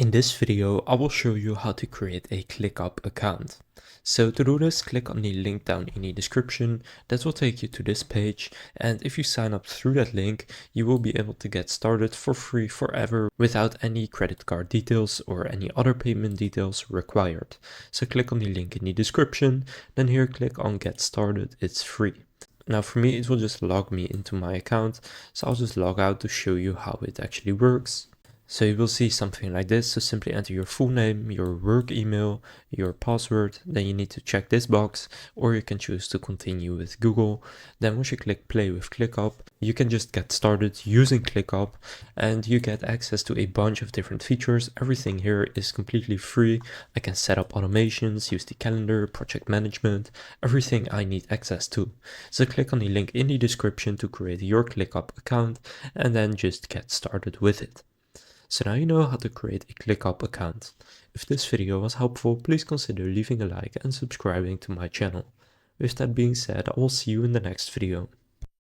In this video, I will show you how to create a ClickUp account. So to do this, click on the link down in the description. That will take you to this page, and if you sign up through that link, you will be able to get started for free forever without any credit card details or any other payment details required. So click on the link in the description, then here click on Get Started. It's free. Now for me, it will just log me into my account, so I'll just log out to show you how it actually works. So you will see something like this. So simply enter your full name, your work email, your password. Then you need to check this box, or you can choose to continue with Google. Then once you click play with ClickUp, you can just get started using ClickUp, and you get access to a bunch of different features. Everything here is completely free. I can set up automations, use the calendar, project management, everything I need access to. So click on the link in the description to create your ClickUp account, and then just get started with it. So now you know how to create a ClickUp account. If this video was helpful, please consider leaving a like and subscribing to my channel. With that being said, I will see you in the next video.